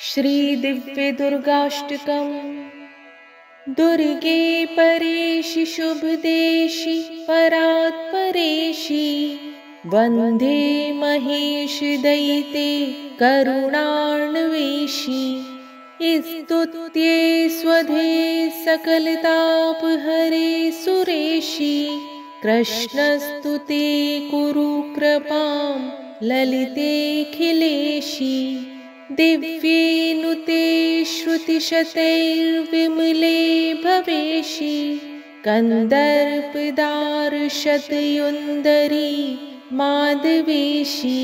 श्रीदिव्यदुर्गाष्टकम्। दुर्गे परेशि शुभदेशि परात्परेशि, वन्दे महेशदयिते करुणार्णवेशि। स्तुत्ये स्वधे सकलतापहरे सुरेशि, कृष्णस्तुते कुरु कृपां ललितेऽखिलेशि। दिव्ये नुते श्रुतिशतैर्विमले भवेशि, कन्दर्पदार्शतयुन्दरी माधवेशि।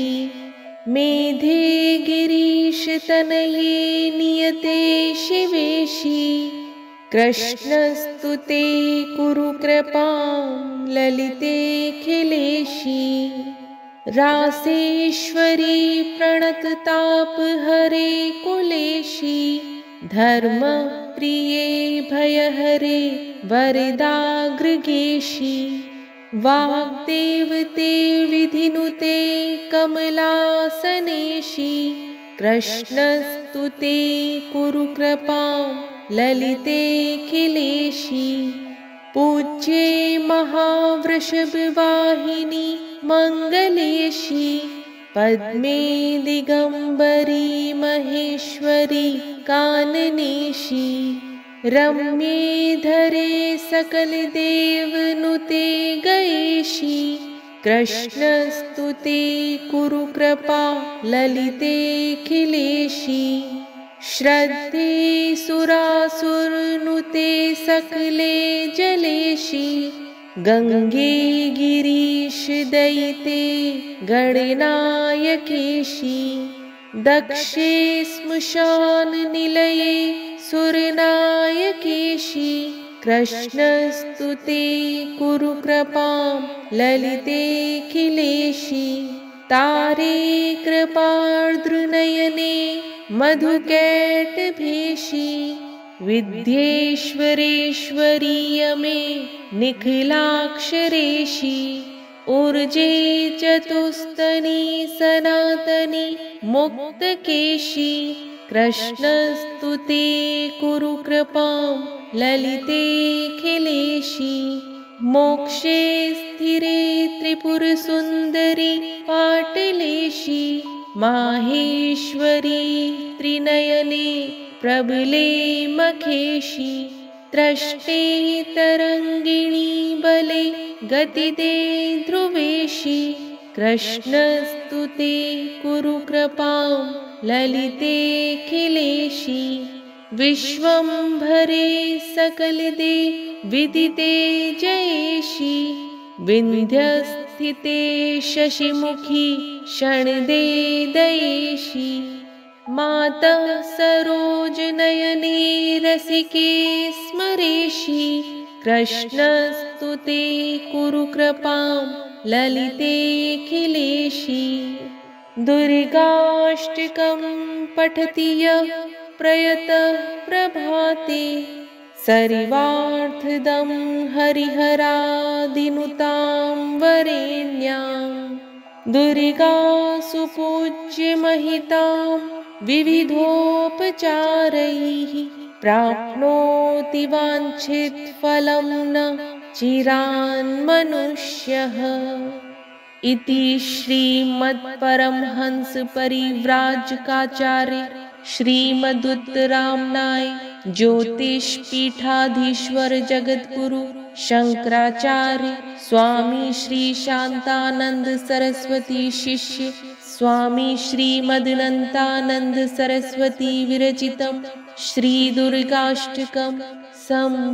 मेधे गिरीशतनये नियते शिवेशि, कृष्णस्तुते कुरु कृपां ललितेऽखिलेशि। रासेश्वरी प्रणततापहरे कुलेशि, धर्मप्रिये भयहरे वरदाग्रगेशि। वाग्देवते विधिनुते कमलासनेशि, कृष्णस्तुते कुरु कृपां ललितेऽखिलेशि। पूज्ये महावृषभवाहिनि मङ्गलेशि, पद्मे दिगम्बरी महेश्वरी काननेशि। रम्ये धरे सकलदेवनुते गयेशि, कृष्णस्तुते कुरु कृपा ललितेऽखिलेशि। श्रद्धे सुरासुरनुते सकले जलेशि, गङ्गे गिरीशदयिते गणनायकेशि। दक्षे श्मशाननिलये सुरनायकेशि, कृष्णस्तुते कुरु कृपां ललितेऽखिलेशि। तारे कृपार्द्रनयने मधुकैटभेशि, विद्येश्वरेश्वरीयमे निखिलाक्षरेशि। ऊर्जे चतुस्तनि सनातनि मुक्तकेशि, कृष्णस्तुते कुरु कृपां ललितेऽखिलेशि। मोक्षे स्थिरे त्रिपुरसुन्दरि पाटलेशि, माहेश्वरी त्रिनयने प्रबले मखेशि। त्रष्टे तरङ्गिणी बले गतिदे ध्रुवेशि, कृष्णस्तुते कुरु कृपां ललितेऽखिलेशि। विश्वम्भरे सकलदे विदिते जयेशि, विन्ध्यस्थिते शशिमुखी क्षणदे दयेशि। मातः सरोजनयने रसिके स्मरेशि, कृष्णस्तुते कुरु कृपां ललितेऽखिलेशि। दुर्गाष्टकं पठति यः प्रयतः प्रभाते, सर्वार्थदं हरिहरादिनुतां वरेण्यां। दुर्गासु पूज्यमहितां विविधोपचारैः, प्राप्नोति वाञ्छितफलं न चिरान्मनुष्यः। इति श्रीमद्परमहंसपरिव्राजकाचार्य श्रीमदुत्तराम्नाय ज्योतिष्पीठाधीश्वर जगद्गुरु शंकराचार्य स्वामी श्री शांतानंद सरस्वती शिष्य स्वामी श्रीमदनंतानंद सरस्वती विरचितं श्री दुर्गाष्टकं सम्पूर्णम्।